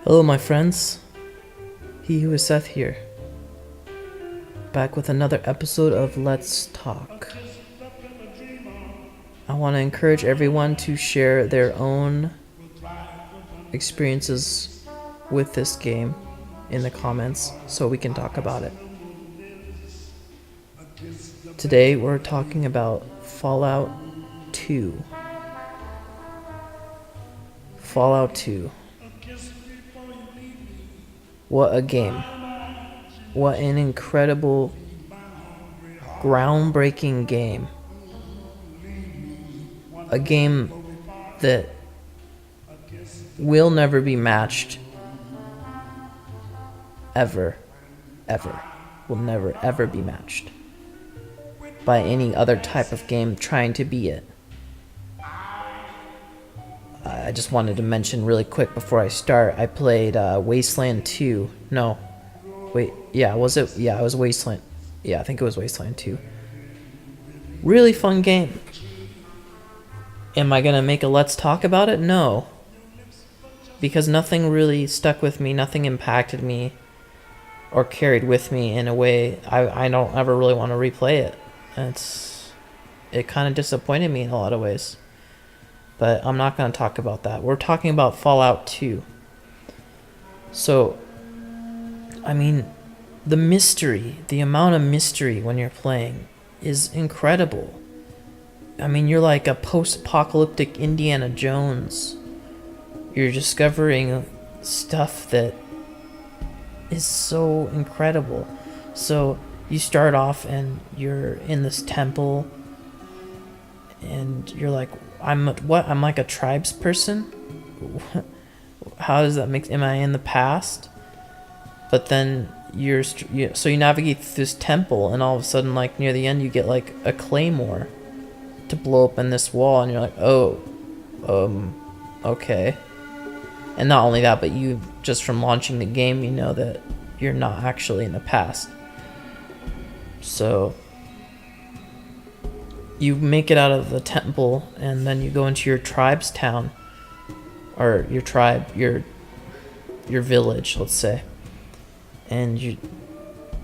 Hello, my friends. He who is Seth here. Back with another episode of Let's Talk. I want to encourage everyone to share their own experiences with this game in the comments so we can talk about it. Today we're talking about Fallout 2. Fallout 2. What a game. What an incredible, groundbreaking game. A game that will never be matched. Ever. Will never, ever be matched by any other type of game trying to be it. I just wanted to mention really quick before I start, I played Wasteland 2. No. Wait, yeah, was it? Yeah, it was Wasteland. Yeah, I think it was Wasteland 2. Really fun game. Am I going to make a Let's Talk about it? No. Because nothing really stuck with me, nothing impacted me or carried with me in a way I don't ever really want to replay it. It kind of disappointed me in a lot of ways. But I'm not going to talk about that. We're talking about Fallout 2. So, I mean, the mystery, the amount of mystery when you're playing is incredible. I mean, you're like a post-apocalyptic Indiana Jones. You're discovering stuff that is so incredible. So, you start off and you're in this temple and you're like, I'm like a tribes person? How does that make? Am I in the past? But then so you navigate through this temple, and all of a sudden, like near the end, you get like a claymore to blow up in this wall, and you're like, oh, okay. And not only that, but you just from launching the game, you know that you're not actually in the past. So you make it out of the temple, and then you go into your tribe's town, or your tribe, your village, let's say, and you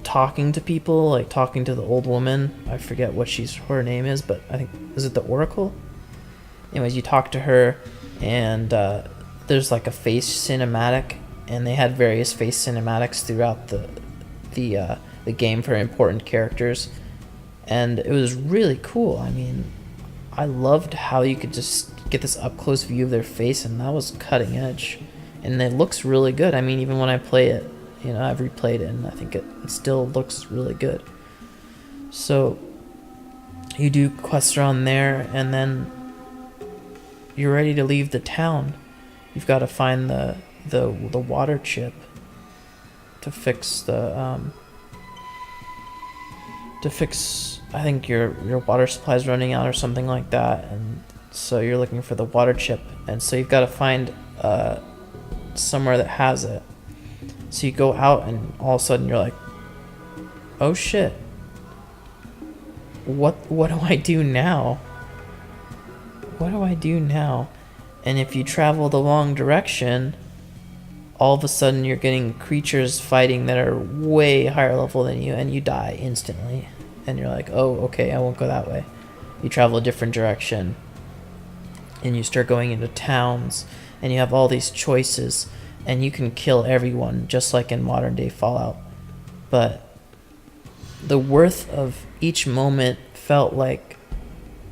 talking to people, like talking to the old woman. I forget what her name is, but I think, is it the Oracle? Anyways, you talk to her, and there's like a face cinematic, and they had various face cinematics throughout the game for important characters. And it was really cool. I mean, I loved how you could just get this up-close view of their face, and that was cutting edge. And it looks really good. I mean, even when I play it, you know, I've replayed it, and I think it still looks really good. So, you do quests around there, and then you're ready to leave the town. You've got to find the water chip to fix I think your water supply is running out or something like that, and so you're looking for the water chip, and so you've got to find somewhere that has it. So you go out, and all of a sudden you're like, oh shit, what do I do now? And if you travel the wrong direction, all of a sudden you're getting creatures fighting that are way higher level than you, and you die instantly. And you're like, oh, okay, I won't go that way. You travel a different direction, and you start going into towns, and you have all these choices, and you can kill everyone, just like in modern day Fallout. But the worth of each moment felt like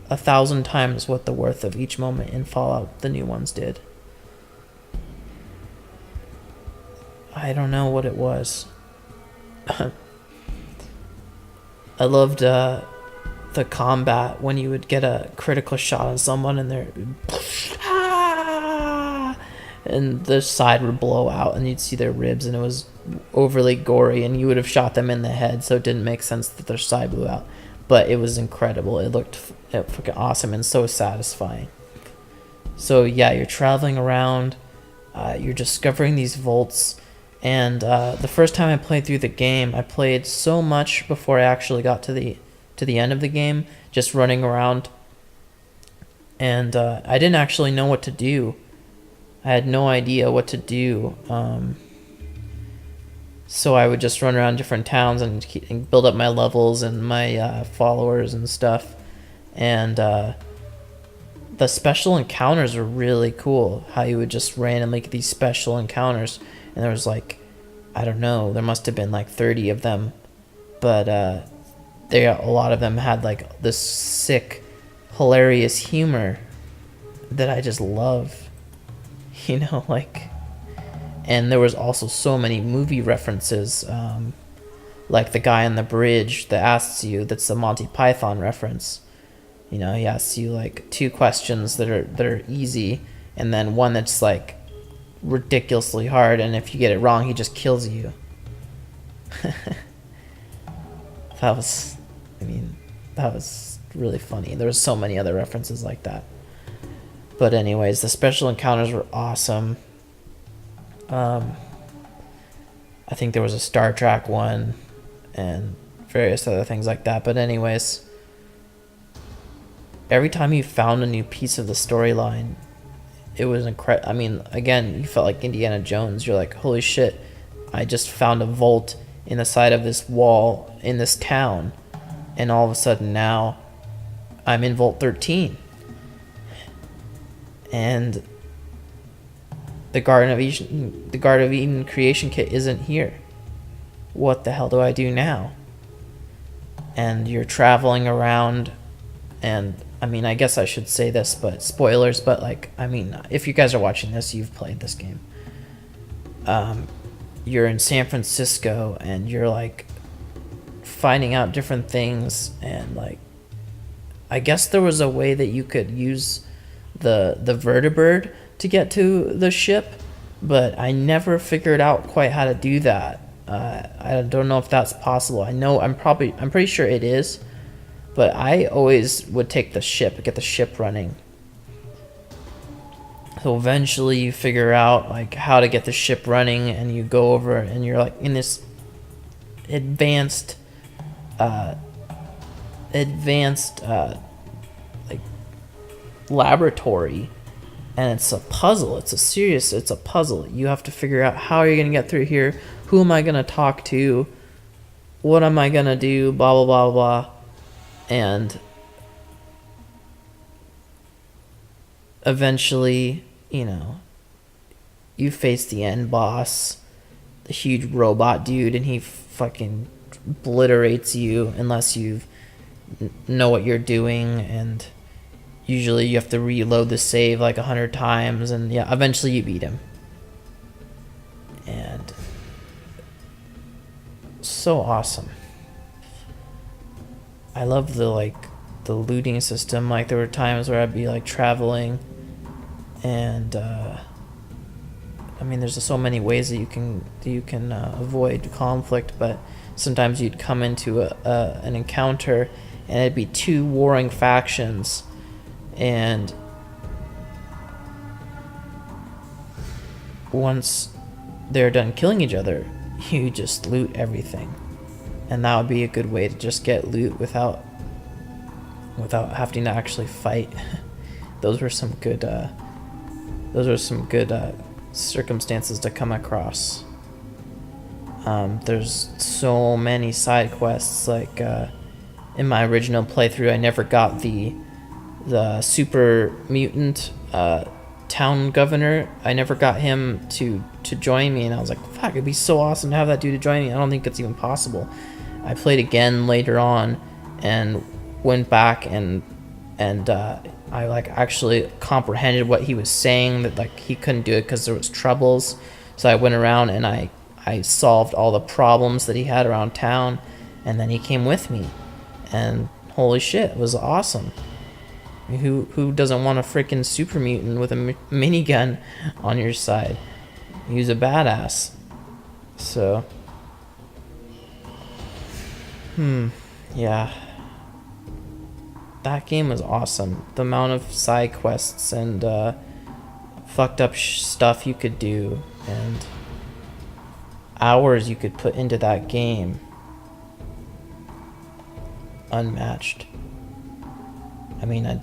1,000 times what the worth of each moment in Fallout, the new ones, did. I don't know what it was. I loved the combat when you would get a critical shot on someone, and and the side would blow out, and you'd see their ribs, and it was overly gory, and you would have shot them in the head, so it didn't make sense that their side blew out. But it was incredible. It looked fucking awesome and so satisfying. So yeah, you're traveling around, you're discovering these vaults. And the first time I played through the game, I played so much before I actually got to the end of the game, just running around. And I didn't actually know what to do. I had no idea what to do. So I would just run around different towns and build up my levels and my followers and stuff. And the special encounters were really cool. How you would just randomly get these special encounters. And there was like, I don't know, there must have been like 30 of them. But a lot of them had like this sick, hilarious humor that I just love. You know, like, and there was also so many movie references, like the guy on the bridge that asks you, that's the Monty Python reference. You know, he asks you like 2 questions that are easy, and then one that's like ridiculously hard, and if you get it wrong, he just kills you. That was really funny. There was so many other references like that. But anyways, the special encounters were awesome. I think there was a Star Trek one and various other things like that. But anyways, every time you found a new piece of the storyline, it was incredible. I mean, again, you felt like Indiana Jones. You're like, holy shit, I just found a vault in the side of this wall in this town. And all of a sudden now I'm in Vault 13. And the Garden of Eden creation kit isn't here. What the hell do I do now? And you're traveling around, and I mean, I guess I should say this, but spoilers, but like, I mean, if you guys are watching this, you've played this game. You're in San Francisco, and you're like finding out different things, and like, I guess there was a way that you could use the vertibird to get to the ship, but I never figured out quite how to do that. I don't know if that's possible. I'm pretty sure it is, but I always would take the ship, get the ship running. So eventually you figure out like how to get the ship running, and you go over and you're like in this advanced like laboratory, and it's a puzzle. It's a puzzle. You have to figure out how you're gonna get through here. Who am I gonna talk to? What am I gonna do? Blah blah blah blah. And eventually, you know, you face the end boss, the huge robot dude, and he fucking obliterates you unless you know what you're doing. And usually you have to reload the save like 100 times, and yeah, eventually you beat him. And so awesome. I love the looting system. Like, there were times where I'd be like traveling, and I mean, there's so many ways that you can avoid conflict, but sometimes you'd come into an encounter, and it'd be 2 warring factions, and once they're done killing each other, you just loot everything. And that would be a good way to just get loot without having to actually fight. Those were some good circumstances to come across. There's so many side quests. Like in my original playthrough, I never got the super mutant town governor. I never got him to join me, and I was like, fuck, it'd be so awesome to have that dude to join me. I don't think it's even possible. I played again later on and went back and I like actually comprehended what he was saying, that like he couldn't do it because there was troubles. So I went around and I solved all the problems that he had around town, and then he came with me, and holy shit, it was awesome. I mean, who doesn't want a freaking super mutant with a minigun on your side? He's a badass. So yeah, that game was awesome. The amount of side quests and fucked up stuff you could do, and hours you could put into that game, unmatched. I mean,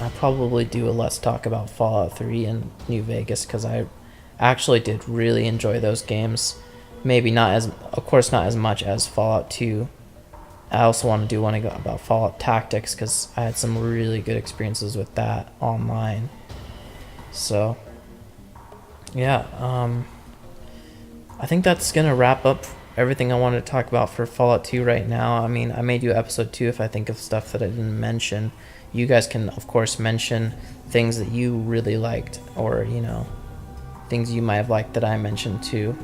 I'll probably do a Let's Talk about Fallout 3 and New Vegas, because I actually did really enjoy those games. Maybe not as, of course, not as much as Fallout 2. I also want to do one about Fallout Tactics, because I had some really good experiences with that online. So, yeah, I think that's going to wrap up everything I wanted to talk about for Fallout 2 right now. I mean, I may do episode 2 if I think of stuff that I didn't mention. You guys can, of course, mention things that you really liked, or, you know, things you might have liked that I mentioned too.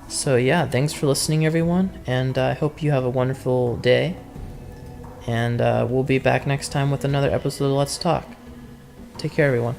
So yeah, thanks for listening, everyone, and I hope you have a wonderful day. And we'll be back next time with another episode of Let's Talk. Take care, everyone.